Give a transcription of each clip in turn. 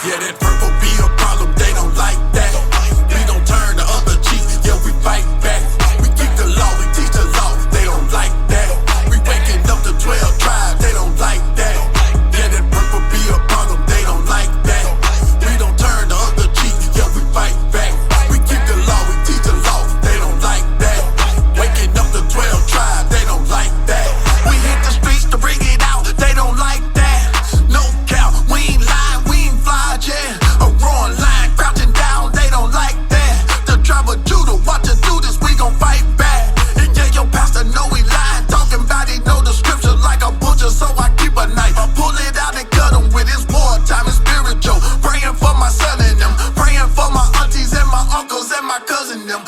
Yeah, that purple be a problem, they don't like that. We don't turn the other cheek, yeah, we fight back. We keep the law, we teach the law, they don't like that. We waking up the 12 tribes, they don't like that. Yeah, that purple be a problem, they don't like that. We don't turn the other cheek, yeah, we fight back. We keep the law, we teach the law, they don't like that. Waking up the 12 tribes, they don't like that. We hit the streets to bring it out, they don't like that. No doubt, we ain't lying, we ain't fly, yeah. A roaring lion crouching down, they don't like that. The tribe of Judah, watch us do this, we gon' fight back. And yeah, your pastor know we lying, talking about he know the scripture like a butcher, so I keep a knife. I pull it out and cut him with his wartime, it's spiritual. Praying for my son and them, praying for my aunties and my uncles and my cousin them.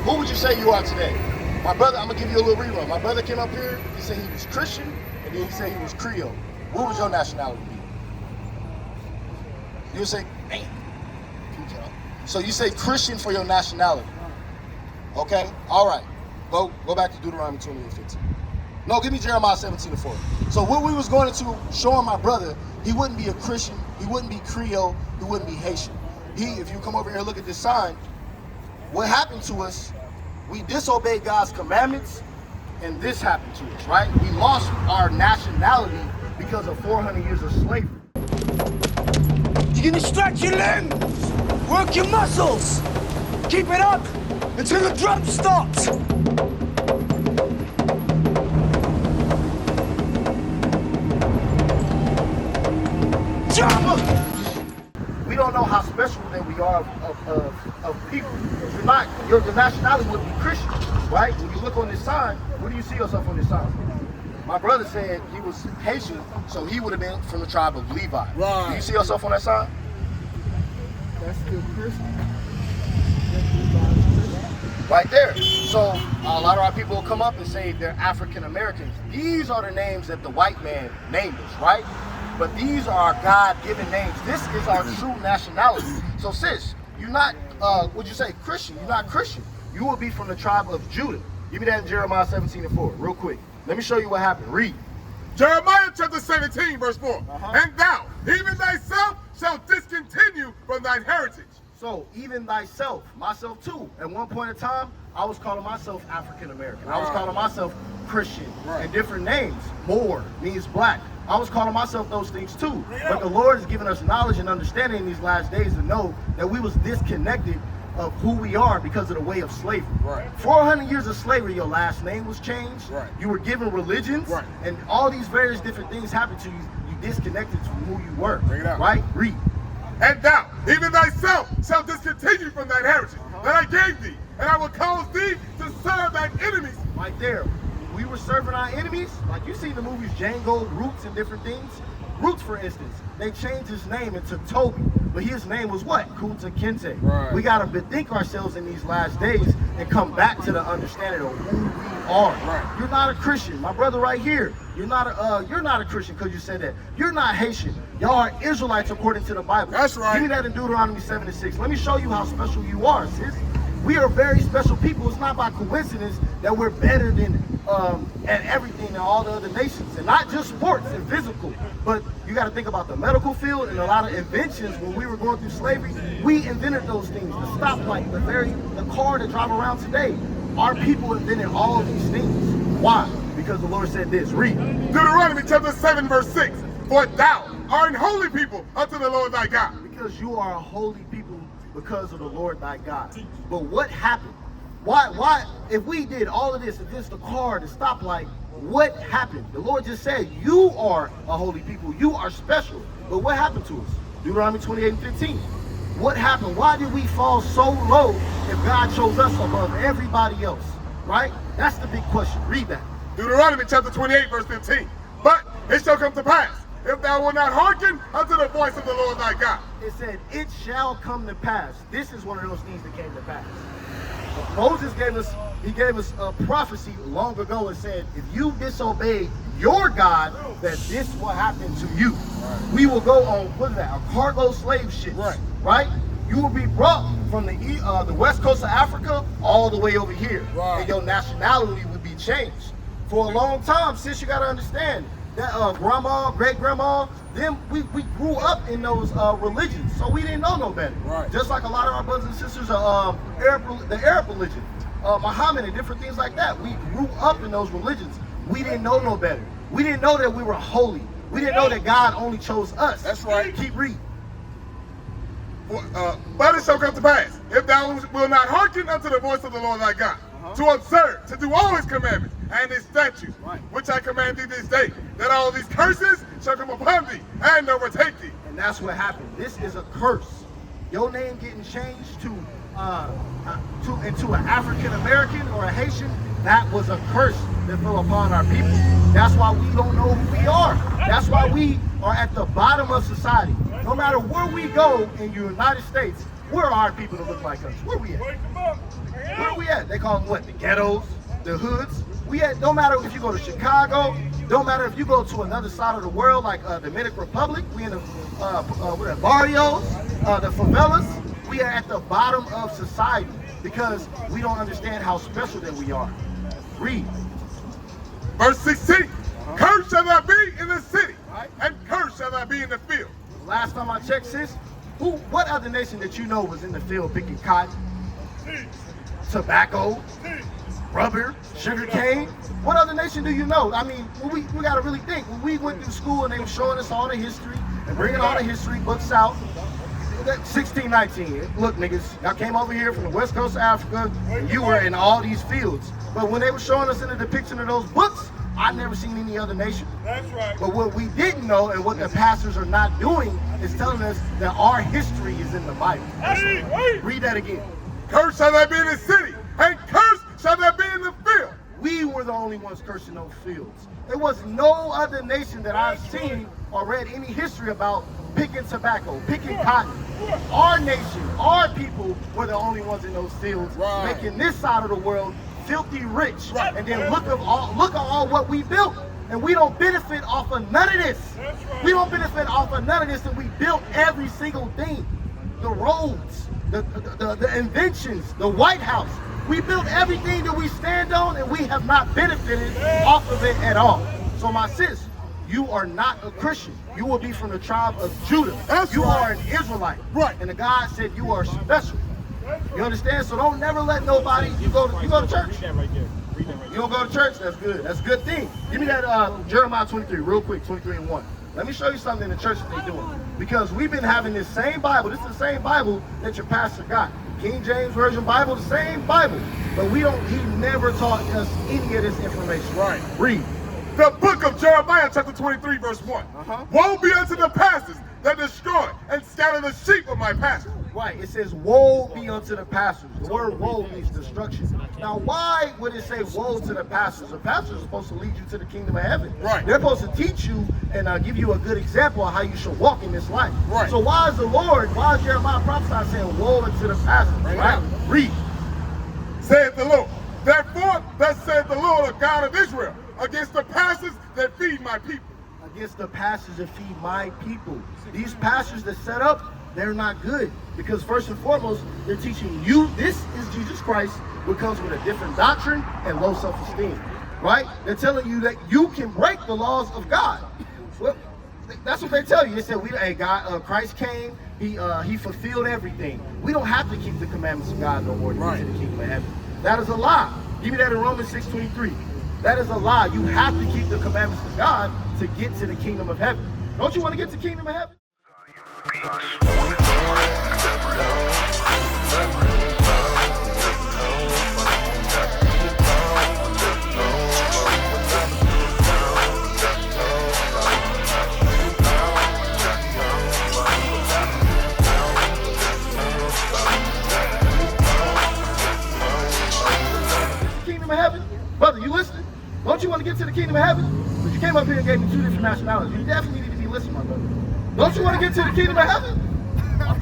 Who would you say you are today? My brother, I'm gonna give you a little rerun. My brother came up here, he said he was Christian, and then he said he was Creole. What would your nationality be? You would say, man. So you say Christian for your nationality. Okay, all right. Go back to Deuteronomy 28:15. No, give me Jeremiah 17:4. So what we was going into showing my brother, he wouldn't be a Christian, he wouldn't be Creole, he wouldn't be Haitian. If you come over here and look at this sign, what happened to us, we disobeyed God's commandments, and this happened to us, right? We lost our nationality because of 400 years of slavery. You can stretch your limbs, work your muscles, keep it up until the drum stops. Jump! We don't know how special that we are of people. Your nationality would be Christian, right? When you look on this sign, where do you see yourself on this sign? My brother said he was Haitian, so he would have been from the tribe of Levi. Right. Do you see yourself on that sign? That's still Christian. Right there. So a lot of our people will come up and say they're African Americans. These are the names that the white man named us, right? But these are our God-given names. This is our true nationality. So sis, you're not, would you say Christian? You're not Christian. You will be from the tribe of Judah. Give me that in Jeremiah 17:4, real quick. Let me show you what happened. Read. Jeremiah chapter 17, verse 4. And thou, even thyself, shalt discontinue from thine heritage. So even thyself, myself too. At one point in time, I was calling myself African American. I was calling myself Christian and different names. Moor means black. I was calling myself those things too. But the Lord has given us knowledge and understanding in these last days to know that we was disconnected of who we are because of the way of slavery. 400 years of slavery, your last name was changed. You were given religions, and all these various different things happened to you. You disconnected from who you were. Right? Read. And thou, even thyself, shalt discontinue from thine heritage that I gave thee, and I will cause thee to serve thine enemies. Right there. We were serving our enemies, like you see the movies Django, Roots, and different things. Roots, for instance, they changed his name into Toby, but his name was what? Kunta Kinte. Right. We got to bethink ourselves in these last days and come back to the understanding of who we are. Right. You're not a Christian. My brother right here, you're not a Christian because you said that. You're not Haitian. Y'all are Israelites according to the Bible. That's right. Give me that in Deuteronomy 7:6. Let me show you how special you are, sis. We are very special people. It's not by coincidence that we're better than at everything than all the other nations, and not just sports and physical, but you got to think about the medical field and a lot of inventions. When we were going through slavery, we invented those things. The stoplight, the car that drive around today. Our people invented all of these things. Why? Because the Lord said this. Read. Deuteronomy chapter 7, verse 6. For thou art an holy people unto the Lord thy God. Because you are a holy people because of the Lord thy God. But what happened? Why, if we did all of this, against the car, the stoplight, what happened? The Lord just said, you are a holy people, you are special. But what happened to us? Deuteronomy 28:15. What happened? Why did we fall so low if God chose us above everybody else? Right? That's the big question. Read that. Deuteronomy chapter 28, verse 15. But it shall come to pass, if thou wilt not hearken unto the voice of the Lord thy God. It said, it shall come to pass. This is one of those things that came to pass. Moses gave us a prophecy long ago and said, if you disobey your God that this will happen to you. We will go on, what is that, a cargo slave ship, right? You will be brought from the west coast of Africa all the way over here. And your nationality will be changed. For a long time, sis, you gotta understand that grandma, great-grandma, them, we grew up in those religions, so we didn't know no better. Just like a lot of our brothers and sisters are the Arab religion, Muhammad and different things like that. We grew up in those religions. We didn't know no better. We didn't know that we were holy. We didn't know that God only chose us. That's right. Keep reading. But it shall come to pass, if thou wilt not hearken unto the voice of the Lord thy God, to observe, to do all his commandments and his statutes, which I command thee this day, that all these curses shall come upon thee and overtake thee. And that's what happened. This is a curse. Your name getting changed into an African American or a Haitian, that was a curse that fell upon our people. That's why we don't know who we are. That's why we are at the bottom of society. No matter where we go in the United States, where are our people that look like us? Where we at? Where we at? They call them what? The ghettos, the hoods. We at, no matter if you go to Chicago, don't matter if you go to another side of the world like Dominican Republic, we in the barrios, the favelas, we are at the bottom of society because we don't understand how special that we are. Read. Verse 16, cursed shall thou be in the city, and cursed shall thou be in the field. Last time I checked, sis, what other nation that you know was in the field picking cotton, tobacco, rubber, sugar cane? What other nation do you know? I mean, we got to really think. When we went through school and they were showing us all the history and bringing all the history books out, 1619, look niggas, y'all came over here from the west coast of Africa and you were in all these fields. But when they were showing us in the depiction of those books, I've never seen any other nation. That's right. But what we didn't know and what the pastors are not doing is telling us that our history is in the Bible. Read that again. Cursed shall thou be in the city, and cursed shall thou be in the field. We were the only ones cursing those fields. There was no other nation that I've seen or read any history about picking tobacco, picking cotton. Our nation, our people were the only ones in those fields, making this side of the world filthy rich. And then look at all what we built. And we don't benefit off of none of this. We don't benefit off of none of this, and we built every single thing. The roads, the inventions, the White House. We built everything that we stand on, and we have not benefited off of it at all. So my sis, you are not a Christian. You will be from the tribe of Judah. You are an Israelite. And the God said you are special. You understand? So don't never let nobody, you go to church. You don't go to church? That's good. That's a good thing. Give me that Jeremiah 23 real quick, 23:1. Let me show you something in the church that they're doing. Because we've been having this same Bible. This is the same Bible that your pastor got. King James Version Bible, the same Bible. But he never taught us any of this information. Read. The book of Jeremiah chapter 23 verse 1. Woe be unto the pastors that destroy and scatter the sheep of my pasture. It says woe be unto the pastors. The word woe means destruction. Now why would it say woe to the pastors? The pastors are supposed to lead you to the kingdom of heaven. They're supposed to teach you and give you a good example of how you should walk in this life. So why is Jeremiah prophesying saying woe unto the pastors? Read. Saith the Lord. Therefore, thus saith the Lord, the God of Israel, against the pastors that feed my people. Against the pastors that feed my people. These pastors that set up, they're not good. Because first and foremost, they're teaching you this is Jesus Christ, which comes with a different doctrine and low self-esteem. They're telling you that you can break the laws of God. Well, that's what they tell you. They said, Christ came, he fulfilled everything. We don't have to keep the commandments of God no more to get to the kingdom of heaven. That is a lie. Give me that in Romans 6:23. That is a lie. You have to keep the commandments of God to get to the kingdom of heaven. Don't you want to get to the kingdom of heaven? Kingdom of heaven? Brother, you listening? Don't you want to get to the kingdom of heaven? But you came up here and gave me two different nationalities. You definitely need to be listening, my brother. Don't you want to get to the kingdom of heaven?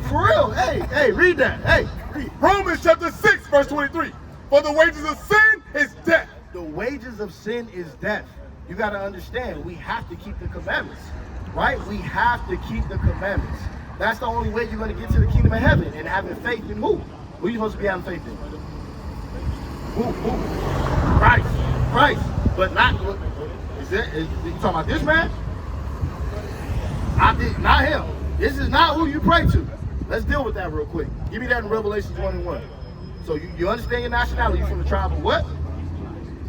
For real. Hey, read that. Hey, read. Romans chapter 6, verse 23. For the wages of sin is death. The wages of sin is death. you got to understand, we have to keep the commandments, right? We have to keep the commandments. That's the only way you're going to get to the kingdom of heaven, and having faith in who? Who are you supposed to be having faith in? Who? Christ. But not, you talking about this man? Not him. This is not who you pray to. Let's deal with that real quick. Give me that in Revelation 21. So you understand your nationality. You from the tribe of what?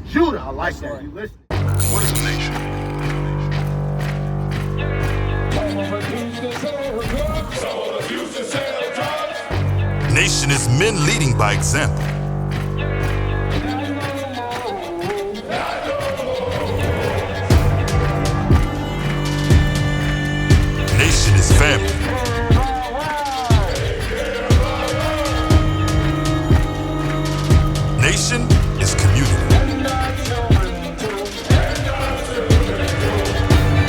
Judah. I like that. You listen. What is a nation? Nation is men leading by example. Nation is family. Nation is community.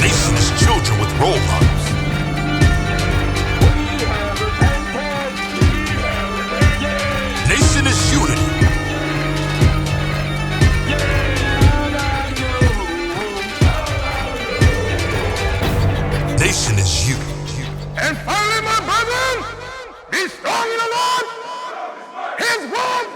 Nation is children with role models. Nation is unity. Nation is you. And finally, my brethren, be strong in the Lord, His word,